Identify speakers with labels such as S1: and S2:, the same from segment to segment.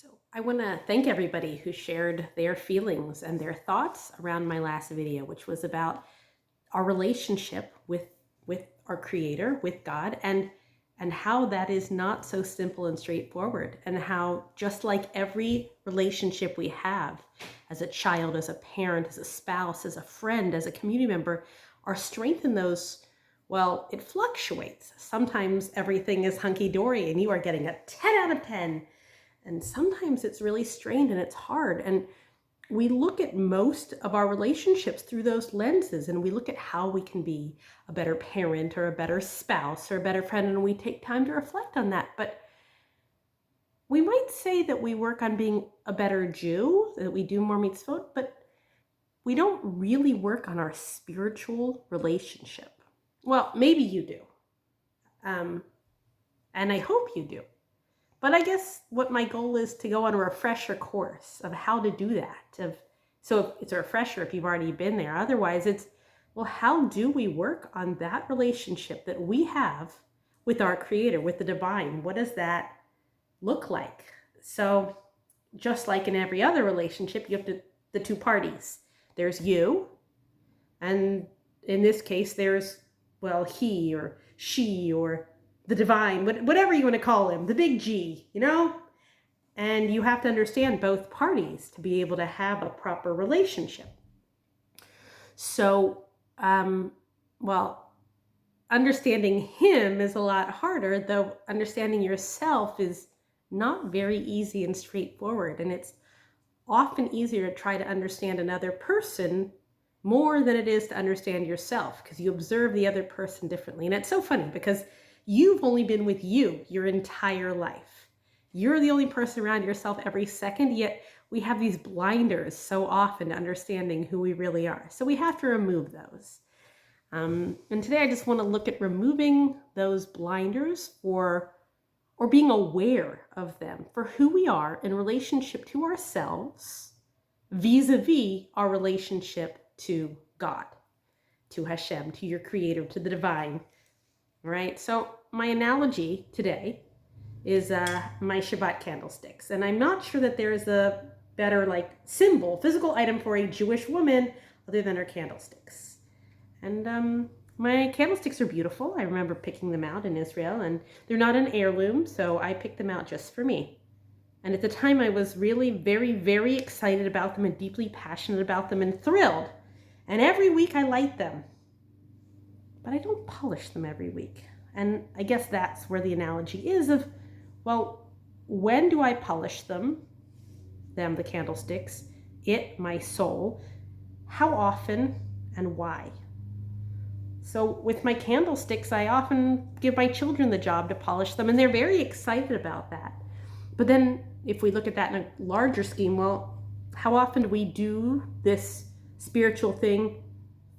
S1: So I want to thank everybody who shared their feelings and their thoughts around my last video, which was about our relationship with our creator, with God, and how that is not so simple and straightforward, and how just like every relationship we have as a child, as a parent, as a spouse, as a friend, as a community member, our strength in those, well, it fluctuates. Sometimes everything is hunky-dory and you are getting a 10 out of 10. And sometimes it's really strained and it's hard. And we look at most of our relationships through those lenses, and we look at how we can be a better parent or a better spouse or a better friend, and we take time to reflect on that. But we might say that we work on being a better Jew, that we do more mitzvot, but we don't really work on our spiritual relationship. Well, maybe you do. And I hope you do. But I guess what my goal is to go on a refresher course of how to do that. So it's a refresher if you've already been there. Otherwise, it's, well, how do we work on that relationship that we have with our Creator, with the divine? What does that look like? So just like in every other relationship, you have the two parties. There's you, and in this case, there's, well, he or she or the divine, whatever you want to call him, the big G, And you have to understand both parties to be able to have a proper relationship. So, well, understanding him is a lot harder, though understanding yourself is not very easy and straightforward. And it's often easier to try to understand another person more than it is to understand yourself, because you observe the other person differently. And it's so funny because you've only been with you your entire life. You're the only person around yourself every second, yet we have these blinders so often to understanding who we really are. So we have to remove those. And today I just want to look at removing those blinders or being aware of them for who we are in relationship to ourselves vis-a-vis our relationship to God, to Hashem, to your Creator, to the divine. Right? So my analogy today is my Shabbat candlesticks. And I'm not sure that there is a better symbol, physical item for a Jewish woman other than her candlesticks. And my candlesticks are beautiful. I remember picking them out in Israel, and they're not an heirloom, so I picked them out just for me. And at the time I was really very, very excited about them and deeply passionate about them and thrilled. And every week I light them. But I don't polish them every week. And I guess that's where the analogy is of, well, when do I polish them, the candlesticks, my soul, how often and why? So with my candlesticks, I often give my children the job to polish them, and they're very excited about that. But then if we look at that in a larger scheme, well, how often do we do this spiritual thing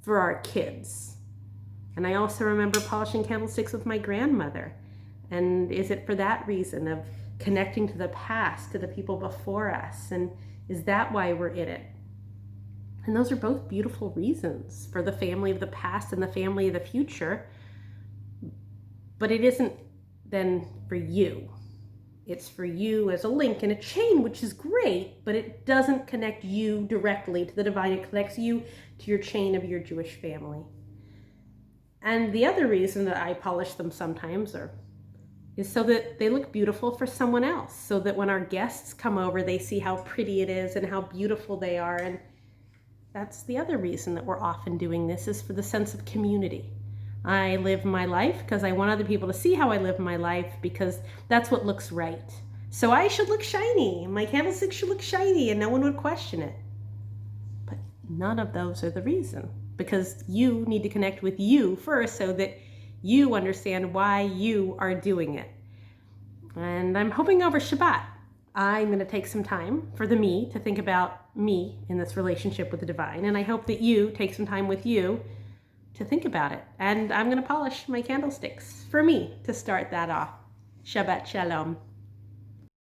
S1: for our kids? And I also remember polishing candlesticks with my grandmother. And is it for that reason of connecting to the past, to the people before us? And is that why we're in it? And those are both beautiful reasons for the family of the past and the family of the future. But it isn't then for you. It's for you as a link in a chain, which is great, but it doesn't connect you directly to the divine. It connects you to your chain of your Jewish family. And the other reason that I polish them sometimes is so that they look beautiful for someone else, so that when our guests come over, they see how pretty it is and how beautiful they are. And that's the other reason that we're often doing this, is for the sense of community. I live my life because I want other people to see how I live my life, because that's what looks right. So I should look shiny. My candlestick should look shiny and no one would question it. But none of those are the reason, because you need to connect with you first so that you understand why you are doing it. And I'm hoping over Shabbat, I'm going to take some time for the me to think about me in this relationship with the divine. And I hope that you take some time with you to think about it. And I'm going to polish my candlesticks for me to start that off. Shabbat Shalom.